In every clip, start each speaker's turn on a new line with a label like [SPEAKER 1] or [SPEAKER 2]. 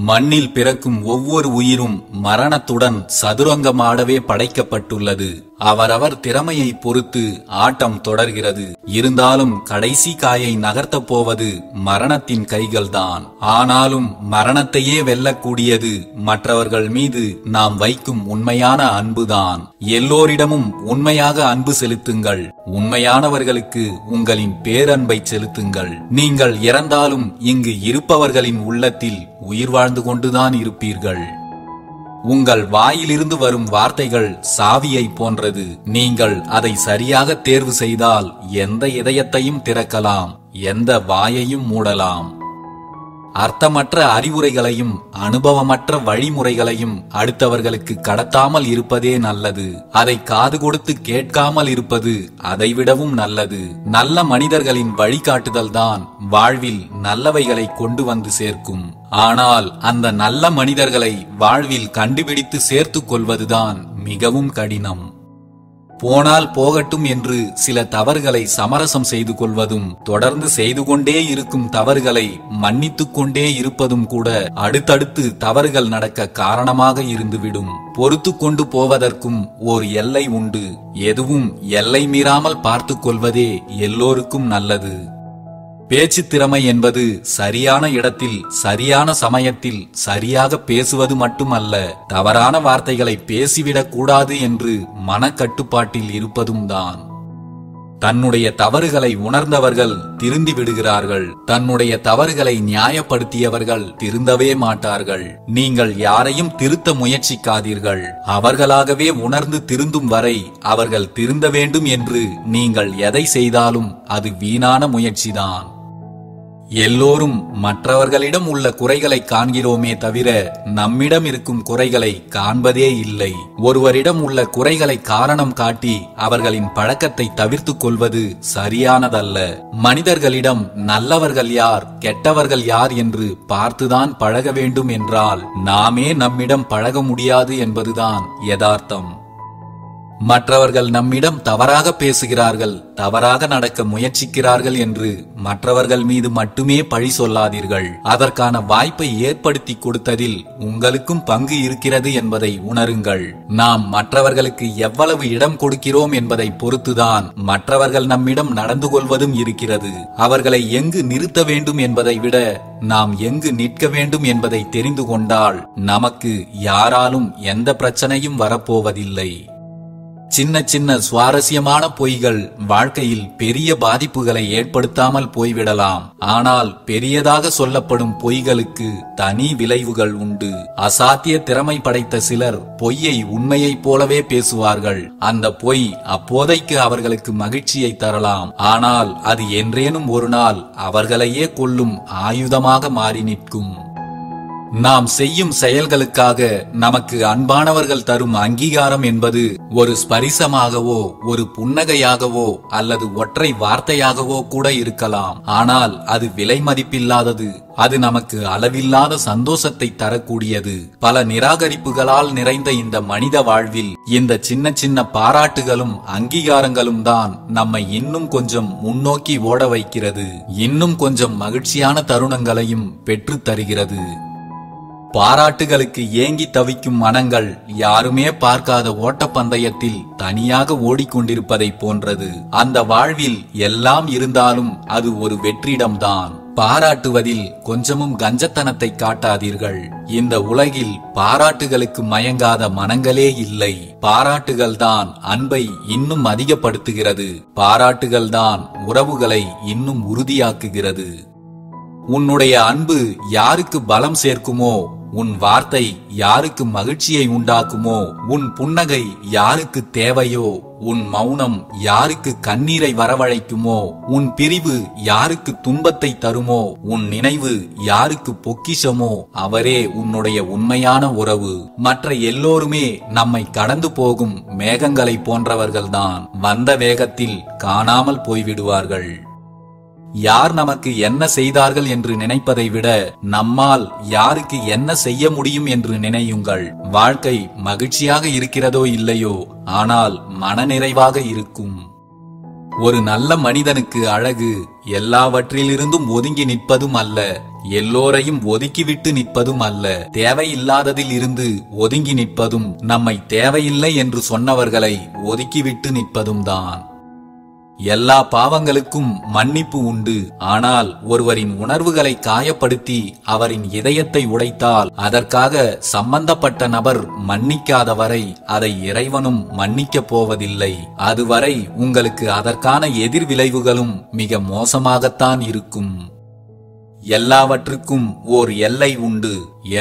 [SPEAKER 1] மண்ணில் பிறக்கும் ஒவ்வொரு உயிரும் மரணத்துடன் சதுரங்கமாடவே படைக்கப்பட்டுள்ளது. அவரவர் திறமையை பொறுத்து ஆட்டம் தொடர்கிறது. இருந்தாலும் கடைசி காயை நகர்த்தப் போவது மரணத்தின் கைகள்தான். ஆனாலும் மரணத்தையே வெல்லக்கூடியது மற்றவர்கள் மீது நாம் வைக்கும் உண்மையான அன்புதான். எல்லோரிடமும் உண்மையாக அன்பு செலுத்துங்கள். உண்மையானவர்களுக்கு உங்களின் பேரன்பை செலுத்துங்கள். நீங்கள் இறந்தாலும் இங்கு இருப்பவர்களின் உள்ளத்தில் உயிர் வாழ்ந்து கொண்டுதான் இருப்பீர்கள். உங்கள் வாயிலிருந்து வரும் வார்த்தைகள் சாவியை போன்றது. நீங்கள் அதை சரியாக தேர்வு செய்தால் எந்த இதயத்தையும் திறக்கலாம், எந்த வாயையும் மூடலாம். அர்த்தமற்ற அறிவுரைகளையும் அனுபவமற்ற வழிமுறைகளையும் அடுத்தவர்களுக்கு கடத்தாமல் இருப்பதே நல்லது. அதை காது கொடுத்து கேட்காமல் இருப்பது அதைவிடவும் நல்லது. நல்ல மனிதர்களின் வழிகாட்டுதல் தான் வாழ்வில் நல்லவைகளை கொண்டு வந்து சேர்க்கும். ஆனால் அந்த நல்ல மனிதர்களை வாழ்வில் கண்டுபிடித்து சேர்த்துக் கொள்வதுதான் மிகவும் கடினம். போனால் போகட்டும் என்று சில தவறுகளை சமரசம் செய்து கொள்வதும், தொடர்ந்து செய்து கொண்டே இருக்கும் தவறுகளை மன்னித்துக் கொண்டே இருப்பதும் கூட அடுத்தடுத்து தவறுகள் நடக்க காரணமாக இருந்துவிடும். பொறுத்து கொண்டு போவதற்கும் ஓர் எல்லை உண்டு. எதுவும் எல்லை மீறாமல் பார்த்து கொள்வதே எல்லோருக்கும் நல்லது. பேச்சு திறமை என்பது சரியான இடத்தில் சரியான சமயத்தில் சரியாக பேசுவது மட்டுமல்ல, தவறான வார்த்தைகளை பேசிவிடக் கூடாது என்று மனக்கட்டுப்பாட்டில் இருப்பதும் தான். தன்னுடைய தவறுகளை உணர்ந்தவர்கள் திருந்தி விடுகிறார்கள். தன்னுடைய தவறுகளை நியாயப்படுத்தியவர்கள் திருந்தவே மாட்டார்கள். நீங்கள் யாரையும் திருத்த முயற்சிக்காதீர்கள். அவர்களாகவே உணர்ந்து திருந்தும் வரை அவர்கள் திருந்த வேண்டும் என்று நீங்கள் எதை செய்தாலும் அது வீணான முயற்சிதான். எல்லோரும் மற்றவர்களிடம் உள்ள குறைகளை காண்கிறோமே தவிர நம்மிடம் இருக்கும் குறைகளை காண்பதே இல்லை. ஒருவரிடம் உள்ள குறைகளை காரணம் காட்டி அவர்களின் பழக்கத்தை தவிர்த்துக் கொள்வது சரியானதல்ல. மனிதர்களிடம் நல்லவர்கள் யார், கெட்டவர்கள் யார் என்று பார்த்துதான் பழக வேண்டும் என்றால் நாமே நம்மிடம் பழக முடியாது என்பதுதான் யதார்த்தம். மற்றவர்கள் நம்மிடம் தவறாக பேசுகிறார்கள், தவறாக நடக்க முயற்சிக்கிறார்கள் என்று மற்றவர்கள் மீது மட்டுமே பழி சொல்லாதீர்கள். அதற்கான வாய்ப்பை ஏற்படுத்தி கொடுத்ததில் உங்களுக்கும் பங்கு இருக்கிறது என்பதை உணருங்கள். நாம் மற்றவர்களுக்கு எவ்வளவு இடம் கொடுக்கிறோம் என்பதை பொறுத்துதான் மற்றவர்கள் நம்மிடம் நடந்து கொள்வதும் இருக்கிறது. அவர்களை எங்கு நிறுத்த வேண்டும் என்பதை விட நாம் எங்கு நிற்க வேண்டும் என்பதை தெரிந்து கொண்டால் நமக்கு யாராலும் எந்த பிரச்சனையும் வரப்போவதில்லை. சின்ன சின்ன சுவாரஸ்யமான பொய்கள் வாழ்க்கையில் பெரிய பாதிப்புகளை ஏற்படுத்தாமல் போய்விடலாம். ஆனால் பெரியதாக சொல்லப்படும் பொய்களுக்கு தனி விளைவுகள் உண்டு. அசாத்திய திறமை படைத்த சிலர் பொய்யை உண்மையைப் போலவே பேசுவார்கள். அந்த பொய் அப்போதைக்கு அவர்களுக்கு மகிழ்ச்சியை தரலாம். ஆனால் அது என்றேனும் ஒரு நாள் அவர்களையே கொல்லும் ஆயுதமாக மாறி நிற்கும். நாம் செய்யும் செயல்களுக்காக நமக்கு அன்பானவர்கள் தரும் அங்கீகாரம் என்பது ஒரு ஸ்பரிசமாகவோ ஒரு புன்னகையாகவோ அல்லது ஒற்றை வார்த்தையாகவோ கூட இருக்கலாம். ஆனால் அது விலை மதிப்பில்லாதது. அது நமக்கு அளவில்லாத சந்தோஷத்தை தரக்கூடியது. பல நிராகரிப்புகளால் நிறைந்த இந்த மனித வாழ்வில் இந்த சின்ன சின்ன பாராட்டுகளும் அங்கீகாரங்களும் தான் நம்மை இன்னும் கொஞ்சம் முன்னோக்கி ஓட வைக்கிறது. இன்னும் கொஞ்சம் மகிழ்ச்சியான தருணங்களையும் பெற்றுத் தருகிறது. பாராட்டுகளுக்கு ஏங்கி தவிக்கும் மனங்கள் யாருமே பார்க்காத ஓட்டப்பந்தயத்தில் தனியாக ஓடிக்கொண்டிருப்பதை போன்றது. அந்த வாழ்வில் எல்லாம் இருந்தாலும் அது ஒரு வெற்றிடம்தான். பாராட்டுவதில் கொஞ்சமும் கஞ்சத்தனத்தை காட்டாதீர்கள். இந்த உலகில் பாராட்டுகளுக்கு மயங்காத மனங்களே இல்லை. பாராட்டுகள் தான் அன்பை இன்னும் அதிகப்படுத்துகிறது. பாராட்டுகள் தான் உறவுகளை இன்னும் உறுதியாக்குகிறது. உன்னுடைய அன்பு யாருக்கு பலம் சேர்க்குமோ, உன் வார்த்தை யாருக்கு மகிழ்ச்சியை உண்டாக்குமோ, உன் புன்னகை யாருக்கு தேவையோ, உன் மௌனம் யாருக்கு கண்ணீரை வரவழைக்குமோ, உன் பிரிவு யாருக்கு துன்பத்தை தருமோ, உன் நினைவு யாருக்கு பொக்கிஷமோ அவரே உன்னுடைய உண்மையான உறவு. மற்ற எல்லோருமே நம்மை கடந்து போகும் மேகங்களை போன்றவர்கள்தான். வந்த வேகத்தில் காணாமல் போய்விடுவார்கள். யார் நமக்கு என்ன செய்தார்கள் என்று நினைப்பதை விட நம்மால் யாருக்கு என்ன செய்ய முடியும் என்று நினையுங்கள். வாழ்க்கை மகிழ்ச்சியாக இருக்கிறதோ இல்லையோ, ஆனால் மனநிறைவாக இருக்கும். ஒரு நல்ல மனிதனுக்கு அழகு எல்லாவற்றிலிருந்தும் ஒதுங்கி நிற்பதும் அல்ல, எல்லோரையும் ஒதுக்கிவிட்டு நிற்பதும் அல்ல. தேவையில்லாததில் இருந்து ஒதுங்கி நிற்பதும் நம்மை தேவையில்லை என்று சொன்னவர்களை ஒதுக்கிவிட்டு நிற்பதும் தான். எல்லா பாவங்களுக்கும் மன்னிப்பு உண்டு. ஆனால் ஒருவரின் உணர்வுகளை காயப்படுத்தி அவரின் இதயத்தை உடைத்தால் அதற்காக சம்பந்தப்பட்ட நபர் மன்னிக்காத வரை அதை இறைவனும் மன்னிக்கப் போவதில்லை. அதுவரை உங்களுக்கு அதற்கான எதிர்விளைவுகளும் மிக மோசமாகத்தான் இருக்கும். எல்லாவற்றுக்கும் ஓர் எல்லை உண்டு.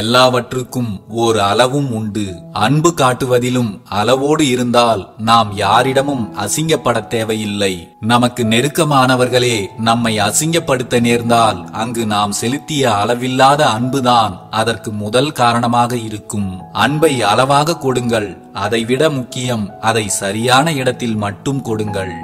[SPEAKER 1] எல்லாவற்றுக்கும் ஓர் அளவும் உண்டு. அன்பு காட்டுவதிலும் அளவோடு இருந்தால் நாம் யாரிடமும் அசிங்கப்பட தேவையில்லை. நமக்கு நெருக்கமானவர்களே நம்மை அசிங்கப்படுத்த நேர்ந்தால் அங்கு நாம் செலுத்திய அளவில்லாத அன்புதான் அதற்கு முதல் காரணமாக இருக்கும். அன்பை அளவாக கொடுங்கள். அதைவிட முக்கியம், அதை சரியான இடத்தில் மட்டும் கொடுங்கள்.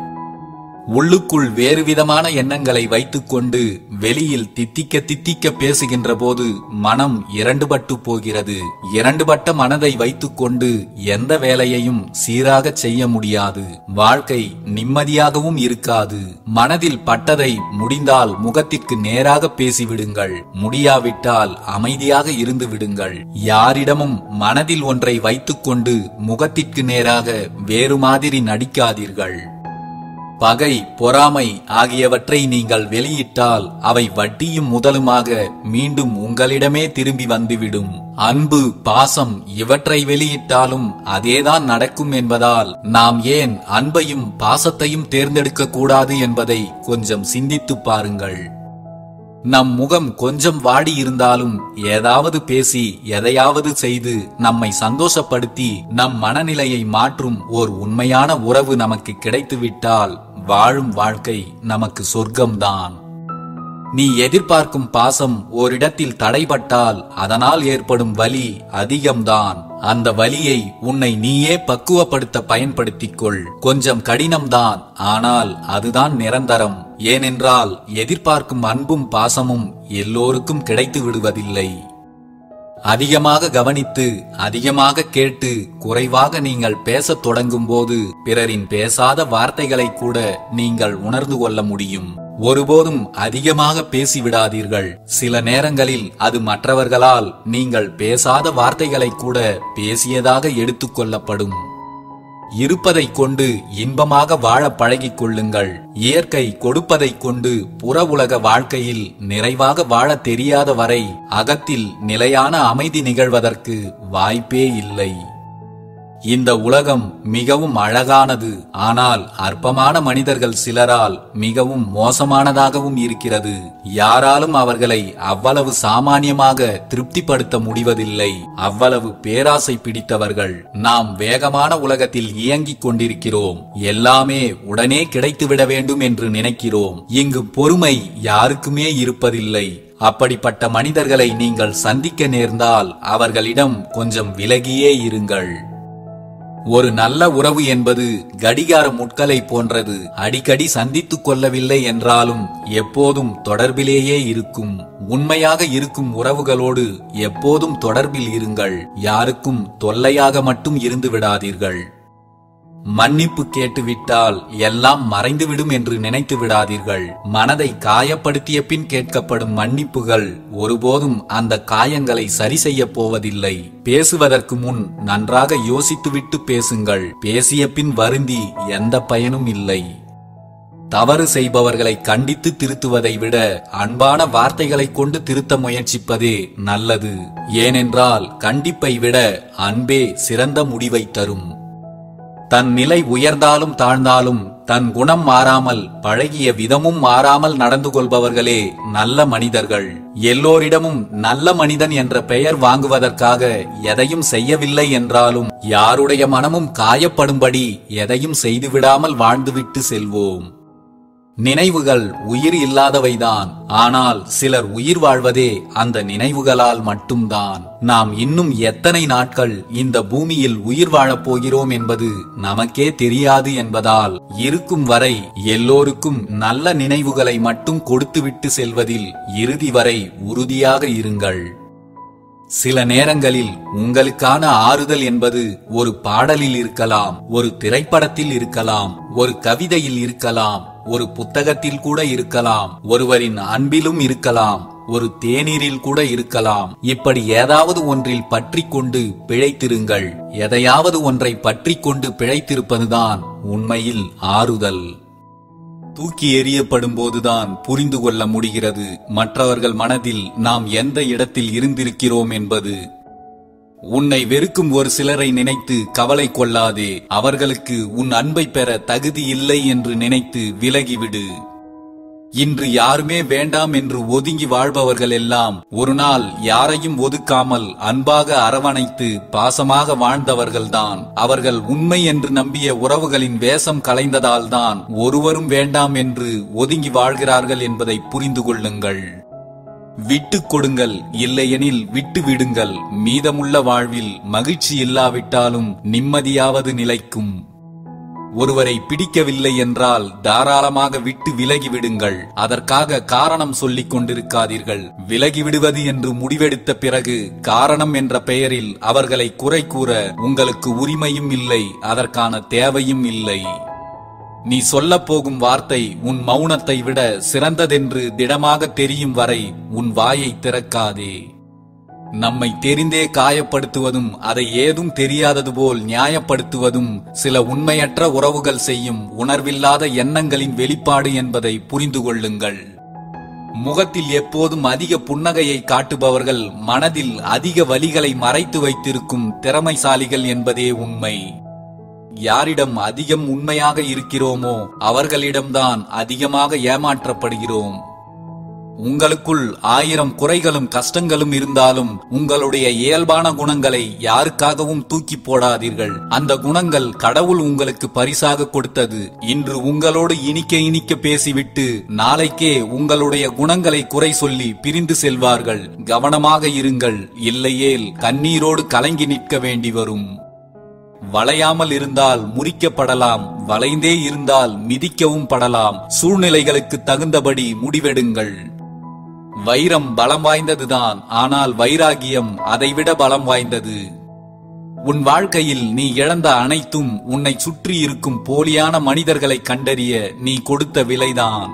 [SPEAKER 1] உள்ளுக்குள் வேறு விதமான எண்ணங்களை வைத்துக்கொண்டு வெளியில் தித்திக்க தித்திக்க பேசுகின்ற போது மனம் இரண்டுபட்டு போகிறது. இரண்டுபட்ட மனதை வைத்துக்கொண்டு எந்த வேலையையும் சீராக செய்ய முடியாது. வாழ்க்கை நிம்மதியாகவும் இருக்காது. மனதில் பட்டதை முடிந்தால் முகத்திற்கு நேராக பேசிவிடுங்கள். முடியாவிட்டால் அமைதியாக இருந்து விடுங்கள். யாரிடமும் மனதில் ஒன்றை வைத்துக்கொண்டு முகத்திற்கு நேராக வேறு மாதிரி நடிக்காதீர்கள். பகை, பொறாமை ஆகியவற்றை நீங்கள் வெளியிட்டால் அவை வட்டியும் முதலுமாக மீண்டும் உங்களிடமே திரும்பி வந்துவிடும். அன்பு, பாசம் இவற்றை வெளியிட்டாலும் அதேதான் நடக்கும் என்பதால் நாம் ஏன் அன்பையும் பாசத்தையும் தேர்ந்தெடுக்க கூடாது என்பதை கொஞ்சம் சிந்தித்து பாருங்கள். நம் முகம் கொஞ்சம் வாடி இருந்தாலும் ஏதாவது பேசி எதையாவது செய்து நம்மை சந்தோஷப்படுத்தி நம் மனநிலையை மாற்றும் ஓர் உண்மையான உறவு நமக்கு கிடைத்துவிட்டால் வாழும் வாழ்க்கை நமக்கு சொர்க்கம்தான். நீ எதிர்பார்க்கும் பாசம் ஓரிடத்தில் தடைபட்டால் அதனால் ஏற்படும் வலி அதிகம்தான். அந்த வலியை உன்னை நீயே பக்குவப்படுத்த பயன்படுத்திக் கொள். கொஞ்சம் கடினம்தான், ஆனால் அதுதான் நிரந்தரம். ஏனென்றால் எதிர்பார்க்கும் அன்பும் பாசமும் எல்லோருக்கும் கிடைத்து விடுவதில்லை. அதிகமாக கவனித்து அதிகமாக கேட்டு குறைவாக நீங்கள் பேசத் தொடங்கும் போது பிறரின் பேசாத வார்த்தைகளை கூட நீங்கள் உணர்ந்து கொள்ள முடியும். ஒருபோதும் அதிகமாக பேசிவிடாதீர்கள். சில நேரங்களில் அது மற்றவர்களால் நீங்கள் பேசாத வார்த்தைகளை கூட பேசியதாக எடுத்துக் கொள்ளப்படும். இருப்பதை கொண்டு இன்பமாக வாழ பழகிக் கொள்ளுங்கள். இயற்கை கொடுப்பதை கொண்டு புற உலக வாழ்க்கையில் நிறைவாக வாழ தெரியாத வரை அகத்தில் நிலையான அமைதி நிகழ்வதற்கு வாய்ப்பே இல்லை. இந்த உலகம் மிகவும் அழகானது. ஆனால் அற்பமான மனிதர்கள் சிலரால் மிகவும் மோசமானதாகவும் இருக்கிறது. யாராலும் அவர்களை அவ்வளவு சாமானியமாக திருப்திப்படுத்த முடிவதில்லை. அவ்வளவு பேராசை பிடித்தவர்கள். நாம் வேகமான உலகத்தில் இயங்கிக் கொண்டிருக்கிறோம். எல்லாமே உடனே கிடைத்துவிட வேண்டும் என்று நினைக்கிறோம். இங்கு பொறுமை யாருக்குமே இருப்பதில்லை. அப்படிப்பட்ட மனிதர்களை நீங்கள் சந்திக்க நேர்ந்தால் அவர்களிடம் கொஞ்சம் விலகியே இருங்கள். ஒரு நல்ல உறவு என்பது கடிகார முட்களை போன்றது. அடிக்கடி சந்தித்துக் கொள்ளவில்லை என்றாலும் எப்போதும் தொடர்பிலேயே இருக்கும். உண்மையாக இருக்கும் உறவுகளோடு எப்போதும் தொடர்பில் இருங்கள். யாருக்கும் தொல்லையாக மட்டும் இருந்து விடாதீர்கள். மன்னிப்பு கேட்டுவிட்டால் எல்லாம் மறைந்துவிடும் என்று நினைத்து விடாதீர்கள். மனதை காயப்படுத்திய பின் கேட்கப்படும் மன்னிப்புகள் ஒருபோதும் அந்த காயங்களை சரி செய்ய போவதில்லை. பேசுவதற்கு முன் நன்றாக யோசித்துவிட்டு பேசுங்கள். பேசிய பின் வருந்தி எந்த பயனும் இல்லை. தவறு செய்பவர்களை கண்டித்து திருத்துவதை விட அன்பான வார்த்தைகளை கொண்டு திருத்த முயற்சிப்பதே நல்லது. ஏனென்றால் கண்டிப்பை விட அன்பே சிறந்த முடிவை தரும். தன் நிலை உயர்ந்தாலும் தாழ்ந்தாலும் தன் குணம் மாறாமல் பழகிய விதமும் மாறாமல் நடந்து கொள்பவர்களே நல்ல மனிதர்கள். எல்லோரிடமும் நல்ல மனிதன் என்ற பெயர் வாங்குவதற்காக எதையும் செய்யவில்லை என்றாலும் யாருடைய மனமும் காயப்படும்படி எதையும் செய்துவிடாமல் வாழ்ந்துவிட்டு செல்வோம். நினைவுகள் உயிர் இல்லாதவைதான். ஆனால் சிலர் உயிர் வாழ்வதே அந்த நினைவுகளால் மட்டும்தான். நாம் இன்னும் எத்தனை நாட்கள் இந்த பூமியில் உயிர் வாழப் போகிறோம் என்பது நமக்கே தெரியாது என்பதால் இருக்கும் வரை எல்லோருக்கும் நல்ல நினைவுகளை மட்டும் கொடுத்துவிட்டு செல்வதில் இறுதி வரை உறுதியாக இருங்கள். சில நேரங்களில் உங்களுக்கான ஆறுதல் என்பது ஒரு பாடலில் இருக்கலாம், ஒரு திரைப்படத்தில் இருக்கலாம், ஒரு கவிதையில் இருக்கலாம், ஒரு புத்தகத்தில் கூட இருக்கலாம், ஒருவரின் அன்பிலும் இருக்கலாம். ஒரு தேநீரில் கூட இருக்கலாம். இப்படி ஏதாவது ஒன்றில் பற்றிக் கொண்டு பிழைத்திருங்கள். எதையாவது ஒன்றை பற்றிக் கொண்டு பிழைத்திருப்பதுதான் உண்மையில் ஆறுதல். தூக்கி எறியப்படும் போதுதான் புரிந்து கொள்ள முடிகிறது மற்றவர்கள் மனதில் நாம் எந்த இடத்தில் இருந்திருக்கிறோம் என்பது. உன்னை வெறுக்கும் ஒரு சிலரை நினைத்து கவலை கொள்ளாதே. அவர்களுக்கு உன் அன்பை பெற தகுதி இல்லை என்று நினைத்து விலகிவிடு. இன்று யாருமே வேண்டாம் என்று ஒதுங்கி வாழ்பவர்கள் எல்லாம் ஒரு நாள் யாரையும் ஒதுக்காமல் அன்பாக அரவணைத்து பாசமாக வாழ்ந்தவர்கள்தான். அவர்கள் உண்மை என்று நம்பிய உறவுகளின் வேஷம் கலைந்ததால் தான் ஒருவரும் வேண்டாம் என்று ஒதுங்கி வாழ்கிறார்கள் என்பதை புரிந்து கொள்ளுங்கள். விட்டு கொடுங்கள், இல்லையெனில் விட்டு விடுங்கள். மீதமுள்ள வாழ்வில் மகிழ்ச்சி இல்லாவிட்டாலும் நிம்மதியாவது நிலைக்கும். ஒருவரை பிடிக்கவில்லை என்றால் தாராளமாக விட்டு விலகி விடுங்கள். அதற்காக காரணம் சொல்லிக் கொண்டிருக்காதீர்கள். விலகிவிடுவது என்று முடிவெடுத்த பிறகு காரணம் என்ற பெயரில் அவர்களை குறை கூற உங்களுக்கு உரிமையும் இல்லை, அதற்கான தேவையும் இல்லை. நீ சொல்லப் போகும் வார்த்தை உன் மௌனத்தை விட சிறந்ததென்று திடமாக தெரியும் வரை உன் வாயை திறக்காதே. நம்மை தெரிந்தே காயப்படுத்துவதும் அதை ஏதும் தெரியாதது போல் நியாயப்படுத்துவதும் சில உண்மையற்ற உறவுகள் செய்யும் உணர்வில்லாத எண்ணங்களின் வெளிப்பாடு என்பதை புரிந்து கொள்ளுங்கள். முகத்தில் எப்போதும் அதிக புன்னகையை காட்டுபவர்கள் மனதில் அதிக வலிகளை மறைத்து வைத்திருக்கும் திறமைசாலிகள் என்பதே உண்மை. யாரிடம் அதிகம் உண்மையாக இருக்கிறோமோ அவர்களிடம்தான் அதிகமாக ஏமாற்றப்படுகிறோம். உங்களுக்குள் 1000 குறைகளும் கஷ்டங்களும் இருந்தாலும் உங்களுடைய இயல்பான குணங்களை யாருக்காகவும் தூக்கி போடாதீர்கள். அந்த குணங்கள் கடவுள் உங்களுக்கு பரிசாக கொடுத்தது. இன்று உங்களோடு இனிக்க இனிக்க பேசிவிட்டு நாளைக்கே உங்களுடைய குணங்களை குறை சொல்லி பிரிந்து செல்வார்கள். கவனமாக இருங்கள், இல்லையேல் கண்ணீரோடு கலங்கி நிற்க வேண்டி வரும். வளையாமல் இருந்தால் முறிக்கப்படலாம், வளைந்தே இருந்தால் மிதிக்கவும் படலாம். சூழ்நிலைகளுக்கு தகுந்தபடி முடிவெடுங்கள். வைரம் பலம் வாய்ந்ததுதான், ஆனால் வைராகியம் அதைவிட பலம் வாய்ந்தது. உன் வாழ்க்கையில் நீ இழந்த அனைத்தும் உன்னை சுற்றி இருக்கும் போலியான மனிதர்களை கண்டறிய நீ கொடுத்த விலைதான்.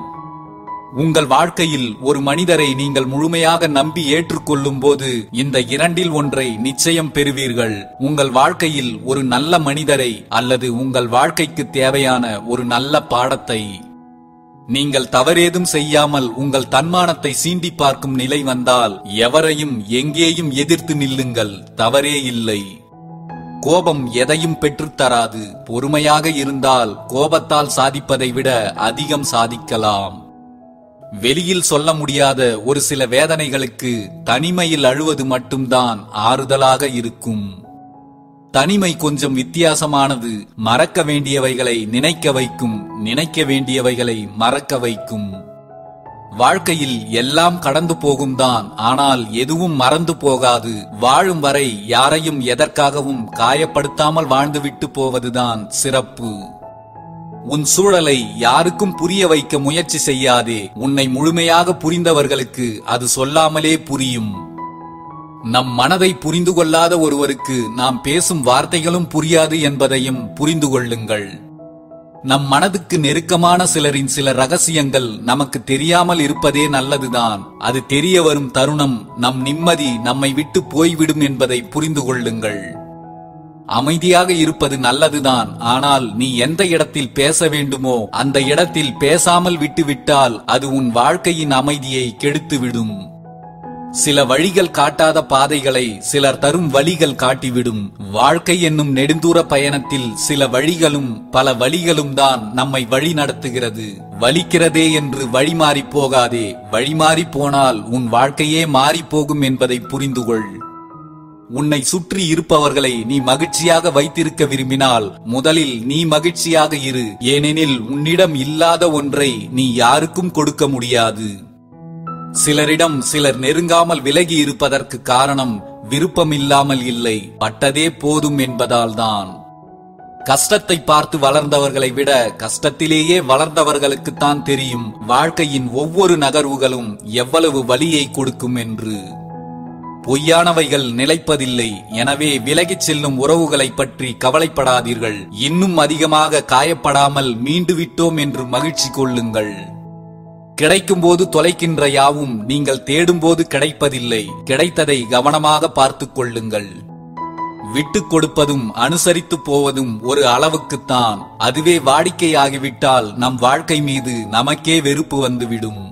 [SPEAKER 1] உங்கள் வாழ்க்கையில் ஒரு மனிதரை நீங்கள் முழுமையாக நம்பி ஏற்றுக்கொள்ளும் போது இந்த இரண்டில் ஒன்றை நிச்சயம் பெறுவீர்கள். உங்கள் வாழ்க்கையில் ஒரு நல்ல மனிதரை அல்லது உங்கள் வாழ்க்கைக்கு தேவையான ஒரு நல்ல பாடத்தை. நீங்கள் தவறேதும் செய்யாமல் உங்கள் தன்மானத்தை சீண்டி பார்க்கும் நிலை வந்தால் எவரையும் எங்கேயும் எதிர்த்து நில்லுங்கள், தவறே இல்லை. கோபம் எதையும் பெற்றுத்தராது. பொறுமையாக இருந்தால் கோபத்தால் சாதிப்பதை விட அதிகம் சாதிக்கலாம். வெளியில் சொல்ல முடியாத ஒரு சில வேதனைகளுக்கு தனிமையில் அழுவது மட்டும்தான் ஆறுதலாக இருக்கும். தனிமை கொஞ்சம் வித்தியாசமானது. மறக்க வேண்டியவைகளை நினைக்க வைக்கும், நினைக்க வேண்டியவைகளை மறக்க வைக்கும். வாழ்க்கையில் எல்லாம் கடந்து போகும் தான், ஆனால் எதுவும் மறந்து போகாது. வாழும் வரை யாரையும் எதற்காகவும் காயப்படுத்தாமல் வாழ்ந்துவிட்டு போவதுதான் சிறப்பு. உன் சூழலை யாருக்கும் புரிய வைக்க முயற்சி செய்யாதே. உன்னை முழுமையாக புரிந்தவர்களுக்கு அது சொல்லாமலே புரியும். நம் மனதை புரிந்து கொள்ளாத ஒருவருக்கு நாம் பேசும் வார்த்தைகளும் புரியாது என்பதையும் புரிந்து கொள்ளுங்கள். நம் மனதுக்கு நெருக்கமான சிலரின் சில ரகசியங்கள் நமக்கு தெரியாமல் இருப்பதே நல்லதுதான். அது தெரிய வரும் தருணம் நம் நிம்மதி நம்மை விட்டு போய்விடும் என்பதை புரிந்து கொள்ளுங்கள். அமைதியாக இருப்பது நல்லதுதான், ஆனால் நீ எந்த இடத்தில் பேச வேண்டுமோ அந்த இடத்தில் பேசாமல் விட்டுவிட்டால் அது உன் வாழ்க்கையின் அமைதியை கெடுத்துவிடும். சில வழிகள் காட்டாத பாதைகளை சிலர் தரும் வழிகள் காட்டிவிடும். வாழ்க்கை என்னும் நெடுந்தூர பயணத்தில் சில வழிகளும் பல வழிகளும் தான் நம்மை வழி நடத்துகிறது. வலிக்கிறதே என்று வழி மாறி போகாதே. வழி மாறி போனால் உன் வாழ்க்கையே மாறி போகும் என்பதை புரிந்துகொள். உன்னை சுற்றி இருப்பவர்களை நீ மகிழ்ச்சியாக வைத்திருக்க விரும்பினால் முதலில் நீ மகிழ்ச்சியாக இரு. ஏனெனில் உன்னிடம் இல்லாத ஒன்றை நீ யாருக்கும் கொடுக்க முடியாது. சிலரிடம் சிலர் நெருங்காமல் விலகி இருப்பதற்கு காரணம் விருப்பமில்லாமல் இல்லை, பட்டதே போதும் என்பதால் தான். கஷ்டத்தை பார்த்து வளர்ந்தவர்களை விட கஷ்டத்திலேயே வளர்ந்தவர்களுக்குத்தான் தெரியும் வாழ்க்கையின் ஒவ்வொரு நகர்வுகளும் எவ்வளவு வலியை கொடுக்கும் என்று. பொய்யானவைகள் நிலைப்பதில்லை. எனவே விலகிச் செல்லும் உறவுகளை பற்றி கவலைப்படாதீர்கள். இன்னும் அதிகமாக காயப்படாமல் மீண்டு விட்டோம் என்று மகிழ்ச்சி கொள்ளுங்கள். கிடைக்கும்போது தொலைக்கின்ற யாவும் நீங்கள் தேடும்போது கிடைப்பதில்லை. கிடைத்ததை கவனமாக பார்த்துக் கொள்ளுங்கள். விட்டுக் கொடுப்பதும் அனுசரித்து போவதும் ஒரு அளவுக்குத்தான். அதுவே வாடிக்கையாகிவிட்டால் நம் வாழ்க்கை மீது நமக்கே வெறுப்பு வந்துவிடும்.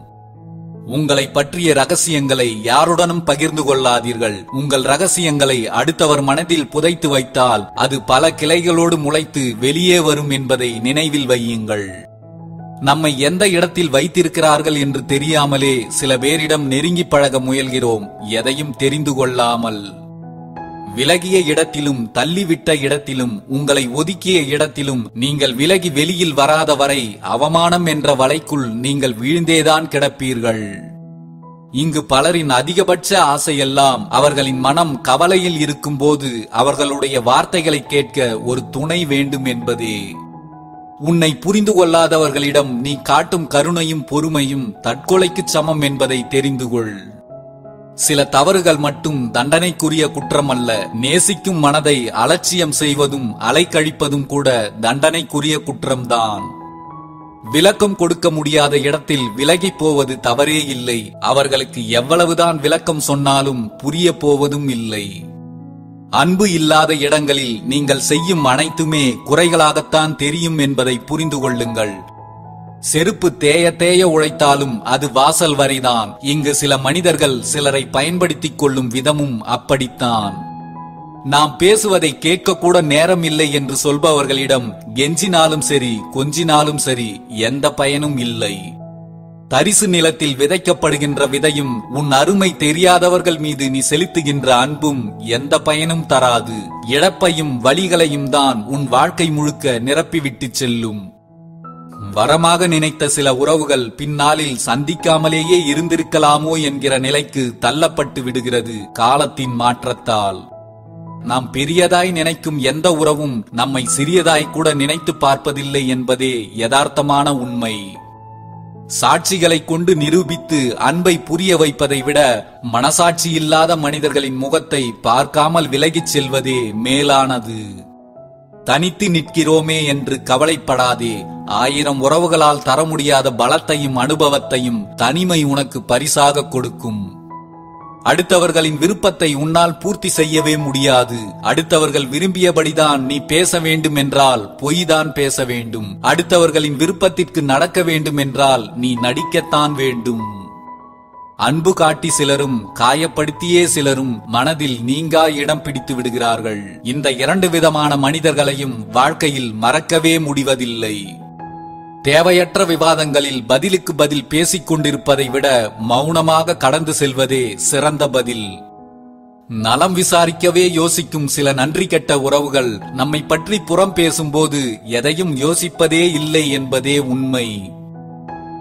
[SPEAKER 1] உங்களை பற்றிய ரகசியங்களை யாருடனும் பகிர்ந்து கொள்ளாதீர்கள். உங்கள் ரகசியங்களை அடுத்தவர் மனதில் புதைத்து வைத்தால் அது பல கிளைகளோடு முளைத்து வெளியே வரும் என்பதை நினைவில் வையுங்கள். நம்மை எந்த இடத்தில் வைத்திருக்கிறார்கள் என்று தெரியாமலே சில பேரிடம் நெருங்கி பழக முயல்கிறோம், எதையும் தெரிந்து கொள்ளாமல். விலகிய இடத்திலும் தள்ளிவிட்ட இடத்திலும் உங்களை ஒதுக்கிய இடத்திலும் நீங்கள் விலகி வெளியில் வராத வரை அவமானம் என்ற வலைக்குள் நீங்கள் வீழ்ந்தேதான் கிடப்பீர்கள். இங்கு பலரின் அதிகபட்ச ஆசையெல்லாம் அவர்களின் மனம் கவலையில் இருக்கும்போது அவர்களுடைய வார்த்தைகளை கேட்க ஒரு துணை வேண்டும் என்பதே. உன்னை புரிந்து கொள்ளாதவர்களிடம் நீ காட்டும் கருணையும் பொறுமையும் தற்கொலைக்கு சமம் என்பதை தெரிந்து கொள். சில தவறுகள் மட்டும் தண்டனைக்குரிய குற்றம் அல்ல. நேசிக்கும் மனதை அலட்சியம் செய்வதும் அலைக்கழிப்பதும் கூட தண்டனைக்குரிய குற்றம்தான். விளக்கம் கொடுக்க முடியாத இடத்தில் விலகி போவது தவறே இல்லை. அவர்களுக்கு எவ்வளவுதான் விளக்கம் சொன்னாலும் புரிய போவதும் இல்லை. அன்பு இல்லாத இடங்களில் நீங்கள் செய்யும் அனைத்துமே குறைகளாகத்தான் தெரியும் என்பதை புரிந்து கொள்ளுங்கள். செருப்பு தேய தேய உழைத்தாலும் அது வாசல் வரைதான். இங்கு சில மனிதர்கள் சிலரை பயன்படுத்திக் கொள்ளும் விதமும் அப்படித்தான். நாம் பேசுவதை கேட்க கூட நேரம் இல்லை என்று சொல்பவர்களிடம் கெஞ்சினாலும் சரி கொஞ்சினாலும் சரி எந்த பயனும் இல்லை. தரிசு நிலத்தில் விதைக்கப்படுகின்ற விதையும் உன் அருமை தெரியாதவர்கள் மீது நீ செலுத்துகின்ற அன்பும் எந்த பயனும் தராது. இழப்பையும் வலிகளையும் தான் உன் வாழ்க்கை முழுக்க நிரப்பிவிட்டு செல்லும். வரமாக நினைத்த சில உறவுகள் பின்னாளில் சந்திக்காமலேயே இருந்திருக்கலாமோ என்கிற நிலைக்கு தள்ளப்பட்டு விடுகிறது காலத்தின் மாற்றத்தால். நாம் பெரியதாய் நினைக்கும் எந்த உறவும் நம்மை சிறியதாய் கூட நினைத்து பார்ப்பதில்லை என்பதே யதார்த்தமான உண்மை. சாட்சிகளை கொண்டு நிரூபித்து அன்பை புரிய வைப்பதை விட மனசாட்சி இல்லாத மனிதர்களின் முகத்தை பார்க்காமல் விலகிச் செல்வதே மேலானது. தனித்து நிற்கிறோமே என்று கவலைப்படாதே. 1000 உறவுகளால் தர முடியாத பலத்தையும் அனுபவத்தையும் தனிமை உனக்கு பரிசாக கொடுக்கும். அடுத்தவர்களின் விருப்பத்தை உன்னால் பூர்த்தி செய்யவே முடியாது. அடுத்தவர்கள் விரும்பியபடிதான் நீ பேச வேண்டும் என்றால் பொய்தான் பேச வேண்டும். அடுத்தவர்களின் விருப்பத்திற்கு நடக்க வேண்டும் என்றால் நீ நடிக்கத்தான் வேண்டும். அன்பு காட்டி சிலரும் காயப்படுத்தியே சிலரும் மனதில் நீங்கா இடம் பிடித்து விடுகிறார்கள். இந்த 2 விதமான மனிதர்களையும் வாழ்க்கையில் மறக்கவே முடிவதில்லை. தேவையற்ற விவாதங்களில் பதிலுக்கு பதில் பேசிக் கொண்டிருப்பதை விட மௌனமாக கடந்து செல்வதே சிறந்த பதில். நலம் விசாரிக்கவே யோசிக்கும் சில நன்றி கெட்ட உறவுகள் நம்மை பற்றி புறம் பேசும்போது எதையும் யோசிப்பதே இல்லை என்பதே உண்மை.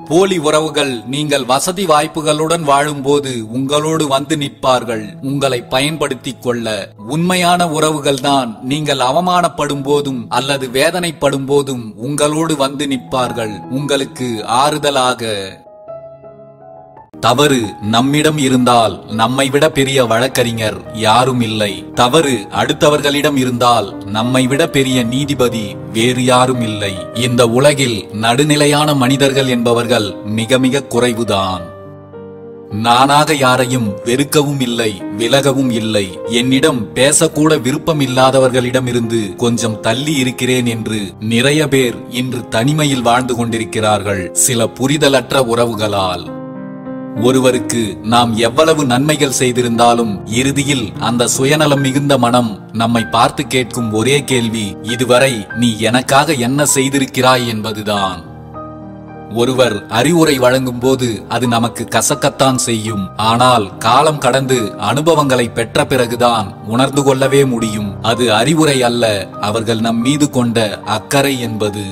[SPEAKER 1] போலி உறவுகள் நீங்கள் வசதி வாய்ப்புகளுடன் வாழும்போது உங்களோடு வந்து நிற்பார்கள், உங்களை பயன்படுத்திக் கொள்ள. உண்மையான உறவுகள் தான் நீங்கள் அவமானப்படும் போதும் அல்லது வேதனைப்படும் போதும் உங்களோடு வந்து நிற்பார்கள், உங்களுக்கு ஆறுதலாக. தவறு நம்மிடம் இருந்தால் நம்மை விட பெரிய வழக்கறிஞர் யாரும் இல்லை. தவறு அடுத்தவர்களிடம் இருந்தால் நம்மை விட பெரிய நீதிபதி வேறு யாரும் இல்லை. இந்த உலகில் நடுநிலையான மனிதர்கள் என்பவர்கள் மிக மிக குறைவுதான். நானாக யாரையும் வெறுக்கவும் இல்லை, விலகவும் இல்லை. என்னிடம் பேசக்கூட விருப்பம் இல்லாதவர்களிடமிருந்து கொஞ்சம் தள்ளி இருக்கிறேன் என்று நிறைய பேர் இன்று தனிமையில் வாழ்ந்து கொண்டிருக்கிறார்கள், சில புரிதலற்ற உறவுகளால். ஒருவருக்கு நாம் எவ்வளவு நன்மைகள் செய்திருந்தாலும் இறுதியில் அந்த சுயநலம் மிகுந்த மனம் நம்மை பார்த்து கேட்கும் ஒரே கேள்வி, இதுவரை நீ எனக்காக என்ன செய்திருக்கிறாய் என்பதுதான். ஒருவர் அறிவுரை வழங்கும் போது அது நமக்கு கசக்கத்தான் செய்யும். ஆனால் காலம் கடந்து அனுபவங்களை பெற்ற பிறகுதான் உணர்ந்து கொள்ளவே முடியும், அது அறிவுரை அல்ல, அவர்கள் நம் மீது கொண்ட அக்கறை என்பது.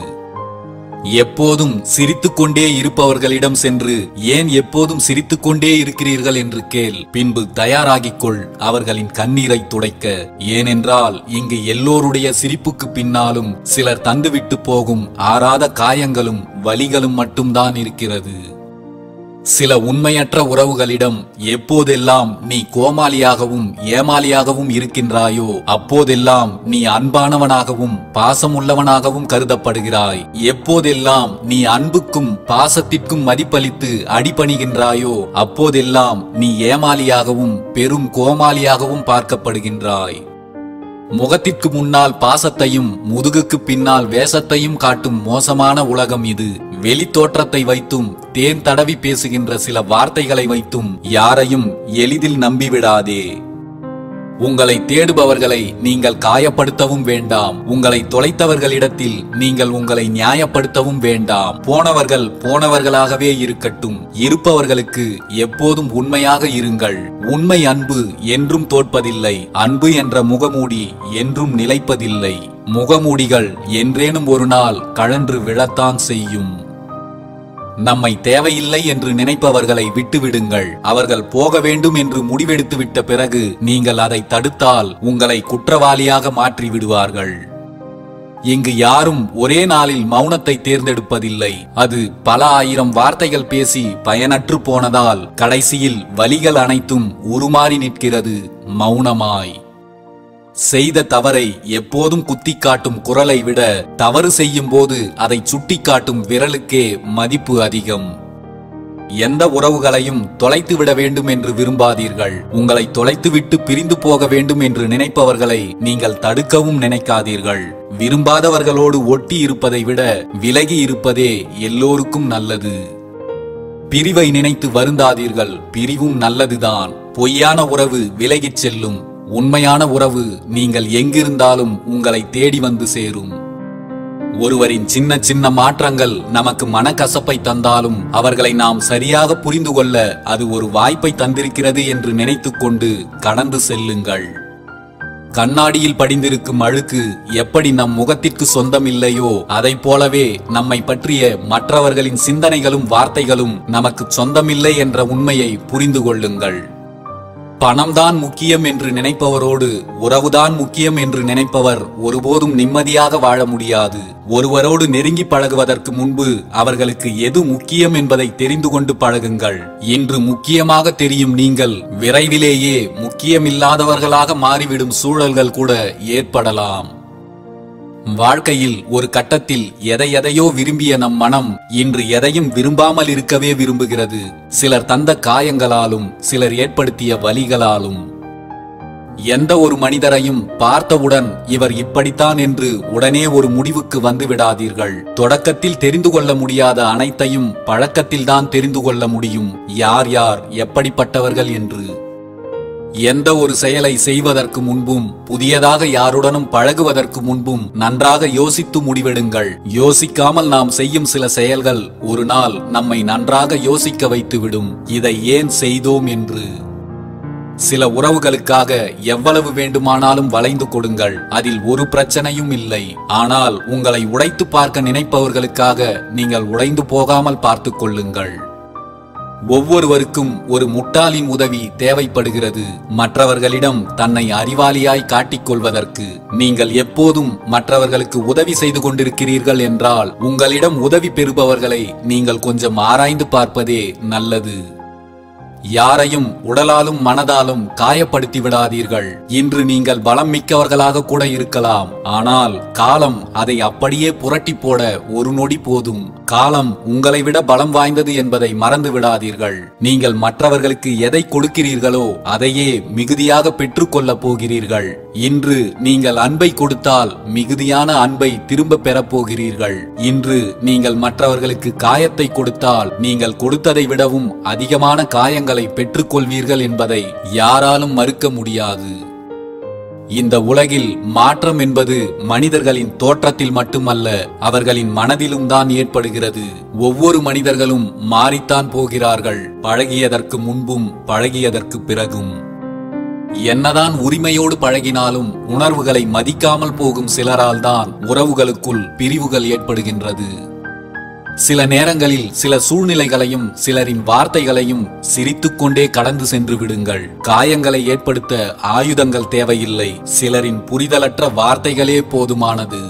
[SPEAKER 1] எப்போதும் சிரித்துக்கொண்டே இருப்பவர்களிடம் சென்று ஏன் எப்போதும் சிரித்துக்கொண்டே இருக்கிறீர்கள் என்று கேள். பின்பு தயாராகிக்கொள் அவர்களின் கண்ணீரை துடைக்க. ஏனென்றால் இங்கு எல்லோருடைய சிரிப்புக்கு பின்னாலும் சிலர் தந்துவிட்டு போகும் ஆறாத காயங்களும் வலிகளும் மட்டும்தான் இருக்கிறது. சில உண்மையற்ற உறவுகளிடம் எப்போதெல்லாம் நீ கோமாளியாகவும் ஏமாளியாகவும் இருக்கின்றாயோ அப்போதெல்லாம் நீ அன்பானவனாகவும் பாசமுள்ளவனாகவும் கருதப்படுகிறாய். எப்போதெல்லாம் நீ அன்புக்கும் பாசத்திற்கும் மதிப்பளித்து அடிபணிகின்றாயோ அப்போதெல்லாம் நீ ஏமாளியாகவும் பெரும் கோமாளியாகவும் பார்க்கப்படுகின்றாய். முகத்திற்கு முன்னால் பாசத்தையும் முதுகுக்கு பின்னால் வேஷத்தையும் காட்டும் மோசமான உலகம் இது. வெளி தோற்றத்தை வைத்தும் தேன் தடவி பேசுகின்ற சில வார்த்தைகளை வைத்தும் யாரையும் எளிதில் நம்பிவிடாதே. உங்களை தேடுபவர்களை நீங்கள் காயப்படுத்தவும் வேண்டாம். உங்களை தொலைத்தவர்களிடத்தில் நீங்கள் உங்களை நியாயப்படுத்தவும் வேண்டாம். போனவர்கள் போனவர்களாகவே இருக்கட்டும். இருப்பவர்களுக்கு எப்போதும் உண்மையாக இருங்கள். உண்மை அன்பு என்றும் தோற்பதில்லை. அன்பு என்ற முகமூடி என்றும் நிலைப்பதில்லை. முகமூடிகள் என்றேனும் ஒரு நாள் கழன்று விழத்தான் செய்யும். நம்மை தேவையில்லை என்று நினைப்பவர்களை விட்டுவிடுங்கள். அவர்கள் போக வேண்டும் என்று முடிவெடுத்து விட்ட பிறகு நீங்கள் அதை தடுத்தால் உங்களை குற்றவாளியாக மாற்றி விடுவார்கள். இங்கு யாரும் ஒரே நாளில் மௌனத்தை தேர்ந்தெடுப்பதில்லை. அது பல ஆயிரம் வார்த்தைகள் பேசி பயனற்று போனதால் கடைசியில் வலிகள் அனைத்தும் உருமாறி நிற்கிறது மௌனமாய். செய்த தவறை எப்போதும் குத்தி காட்டும் குரலை விட தவறு செய்யும் போது அதை சுட்டி காட்டும் விரலுக்கே மதிப்பு அதிகம். எந்த உறவுகளையும் தொலைத்து விட வேண்டும் என்று விரும்பாதீர்கள். உங்களை தொலைத்துவிட்டு பிரிந்து போக வேண்டும் என்று நினைப்பவர்களை நீங்கள் தடுக்கவும் நினைக்காதீர்கள். விரும்பாதவர்களோடு ஒட்டி இருப்பதை விட விலகி இருப்பதே எல்லோருக்கும் நல்லது. பிரிவை நினைத்து வருந்தாதீர்கள். பிரிவும் நல்லதுதான். பொய்யான உறவு விலகிச் செல்லும். உண்மையான உறவு நீங்கள் எங்கிருந்தாலும் உங்களை தேடி வந்து சேரும். ஒருவரின் சின்ன சின்ன மாற்றங்கள் நமக்கு மனக்கசப்பை தந்தாலும் அவர்களை நாம் சரியாக புரிந்து கொள்ள அது ஒரு வாய்ப்பை தந்திருக்கிறது என்று நினைத்துக்கொண்டு கடந்து செல்லுங்கள். கண்ணாடியில் படிந்திருக்கும் அழுக்கு எப்படி நம் முகத்திற்கு சொந்தம் இல்லையோ அதை போலவே நம்மை பற்றிய மற்றவர்களின் சிந்தனைகளும் வார்த்தைகளும் நமக்கு சொந்தமில்லை என்ற உண்மையை புரிந்து கொள்ளுங்கள். பணம்தான் முக்கியம் என்று நினைப்பவரோடு உறவுதான் முக்கியம் என்று நினைப்பவர் ஒருபோதும் நிம்மதியாக வாழ முடியாது. ஒருவரோடு நெருங்கி பழகுவதற்கு முன்பு அவர்களுக்கு எது முக்கியம் என்பதை தெரிந்து கொண்டு பழகுங்கள். இன்று முக்கியமாக தெரியும் நீங்கள் விரைவிலேயே முக்கியமில்லாதவர்களாக மாறிவிடும் சூழல்கள் கூட ஏற்படலாம். வாழ்க்கையில் ஒரு கட்டத்தில் எதையோ விரும்பிய நம் மனம் இன்று எதையும் விரும்பாமல் இருக்கவே விரும்புகிறது. சிலர் தந்த காயங்களாலும் சிலர் ஏற்படுத்திய வலிகளாலும். எந்த ஒரு மனிதரையும் பார்த்தவுடன் இவர் இப்படித்தான் என்று உடனே ஒரு முடிவுக்கு வந்து விடாதீர்கள். தொடக்கத்தில் தெரிந்து கொள்ள முடியாத அனைத்தையும் பழக்கத்தில்தான் தெரிந்து கொள்ள முடியும். யார் யார் எப்படிப்பட்டவர்கள் என்று. எந்த ஒரு செயலை செய்வதற்கு முன்பும் புதியதாக யாருடனும் பழகுவதற்கு முன்பும் நன்றாக யோசித்து முடிவெடுங்கள். யோசிக்காமல் நாம் செய்யும் சில செயல்கள் ஒரு நாள் நம்மை நன்றாக யோசிக்க வைத்துவிடும். இதை ஏன் செய்தோம் என்று. சில உறவுகளுக்காக எவ்வளவு வேண்டுமானாலும் வளைந்து கொடுங்கள். அதில் ஒரு பிரச்சனையும் இல்லை. ஆனால் உங்களை உடைத்து பார்க்க நினைப்பவர்களுக்காக நீங்கள் உடைந்து போகாமல் பார்த்துக் கொள்ளுங்கள். ஒவ்வொருவருக்கும் ஒரு முட்டாளின் உதவி தேவைப்படுகிறது. மற்றவர்களிடம் தன்னை அறிவாளியாய் காட்டிக்கொள்வதற்கு. நீங்கள் எப்போதும் மற்றவர்களுக்கு உதவி செய்து கொண்டிருக்கிறீர்கள் என்றால் உங்களிடம் உதவி பெறுபவர்களை நீங்கள் கொஞ்சம் ஆராய்ந்து பார்ப்பதே நல்லது. யாரையும் உடலாலும் மனதாலும் காயப்படுத்தி விடாதீர்கள். இன்று நீங்கள் பலம் மிக்கவர்களாக கூட இருக்கலாம். ஆனால் காலம் அதை அப்படியே புரட்டி போட ஒரு நொடி போதும். காலம் உங்களை விட பலம் வாய்ந்தது என்பதை மறந்து விடாதீர்கள். நீங்கள் மற்றவர்களுக்கு எதை கொடுக்கிறீர்களோ அதையே மிகுதியாக பெற்றுக்கொள்ள போகிறீர்கள். இன்று நீங்கள் அன்பை கொடுத்தால் மிகுதியான அன்பை திரும்ப பெறப் போகிறீர்கள். இன்று நீங்கள் மற்றவர்களுக்கு காயத்தை கொடுத்தால் நீங்கள் கொடுத்ததை விடவும் அதிகமான காயங்களை பெற்றுக்கொள்வீர்கள் என்பதை யாராலும் மறுக்க முடியாது. இந்த உலகில் மாற்றம் என்பது மனிதர்களின் தோற்றத்தில் மட்டுமல்ல, அவர்களின் மனதிலும் தான் ஏற்படுகிறது. ஒவ்வொரு மனிதர்களும் மாறித்தான் போகிறார்கள். பழகியதற்கு முன்பும் பழகியதற்கு பிறகும். என்னதான் உரிமையோடு பழகினாலும் உணர்வுகளை மதிக்காமல் போகும் சிலரால் தான் உறவுகளுக்குள் பிரிவுகள் ஏற்படுகின்றது. சில நேரங்களில் சில சூழ்நிலைகளையும் சிலரின் வார்த்தைகளையும் சிரித்துக்கொண்டே கடந்து சென்று விடுங்கள். காயங்களை ஏற்படுத்த ஆயுதங்கள் தேவையில்லை. சிலரின் புரிதலற்ற வார்த்தைகளே போதுமானது.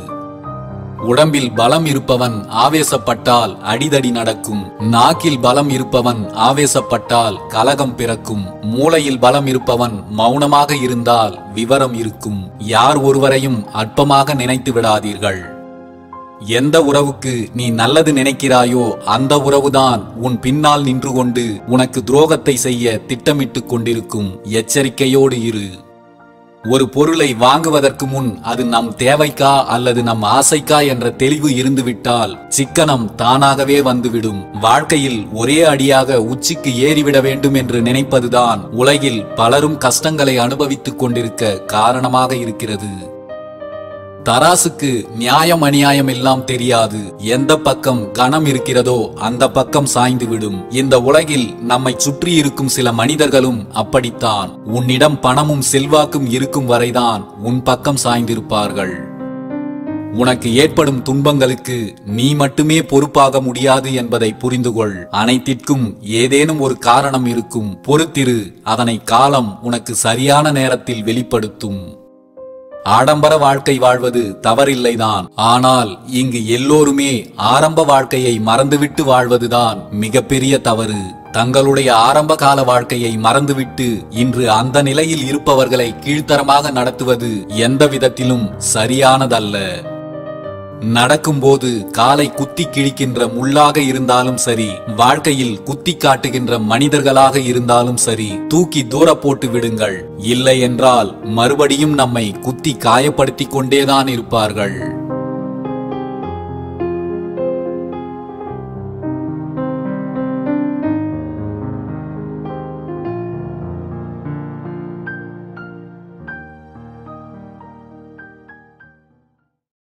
[SPEAKER 1] உடம்பில் பலம் இருப்பவன் ஆவேசப்பட்டால் அடிதடி நடக்கும். நாக்கில் பலம் இருப்பவன் ஆவேசப்பட்டால் கலகம் பிறக்கும். மூளையில் பலம் இருப்பவன் மௌனமாக இருந்தால் விவரம் இருக்கும். யார் ஒருவரையும் அற்பமாக நினைத்து விடாதீர்கள். எந்த உறவுக்கு நீ நல்லது நினைக்கிறாயோ அந்த உறவுதான் உன் பின்னால் நின்று கொண்டு உனக்கு துரோகத்தை செய்ய திட்டமிட்டுக் கொண்டிருக்கும். எச்சரிக்கையோடு இரு. ஒரு பொருளை வாங்குவதற்கு முன் அது நம் தேவைக்கா அல்லது நம் ஆசைக்கா என்ற தெளிவு இருந்துவிட்டால் சிக்கனம் தானாகவே வந்துவிடும். வாழ்க்கையில் ஒரே அடியாக உச்சிக்கு ஏறிவிட வேண்டும் என்று நினைப்பதுதான் உலகில் பலரும் கஷ்டங்களை அனுபவித்துக் கொண்டிருக்க காரணமாக இருக்கிறது. தராசுக்கு நியாயம் அநியாயம் எல்லாம் தெரியாது. எந்த பக்கம் கனம் இருக்கிறதோ அந்த பக்கம் சாய்ந்து விடும். இந்த உலகில் நம்மை சுற்றி இருக்கும் சில மனிதர்களும் அப்படித்தான். உன்னிடம் பணமும் செல்வாக்கும் இருக்கும் வரைதான் உன் பக்கம் சாய்ந்திருப்பார்கள். உனக்கு ஏற்படும் துன்பங்களுக்கு நீ மட்டுமே பொறுப்பாக முடியாது என்பதை புரிந்துகொள். அனைத்திற்கும் ஏதேனும் ஒரு காரணம் இருக்கும். பொறுத்திரு, அதனை காலம் உனக்கு சரியான நேரத்தில் வெளிப்படுத்தும். ஆடம்பர வாழ்க்கை வாழ்வது தவறில்லைதான். ஆனால் இங்கு எல்லோருமே ஆரம்ப வாழ்க்கையை மறந்துவிட்டு வாழ்வதுதான் மிகப்பெரிய தவறு. தங்களுடைய ஆரம்ப கால வாழ்க்கையை மறந்துவிட்டு இன்று அந்த நிலையில் இருப்பவர்களை கீழ்த்தரமாக நடத்துவது எந்த விதத்திலும் சரியானதல்ல. நடக்கும்போது காலை குத்தி கிழிக்கின்ற முள்ளாக இருந்தாலும் சரி, வாழ்க்கையில் குத்தி காட்டுகின்ற மனிதர்களாக இருந்தாலும் சரி, தூக்கி தூர போட்டு விடுங்கள். இல்லை என்றால் மறுபடியும் நம்மை குத்தி காயப்படுத்திக் கொண்டேதான் இருப்பார்கள்.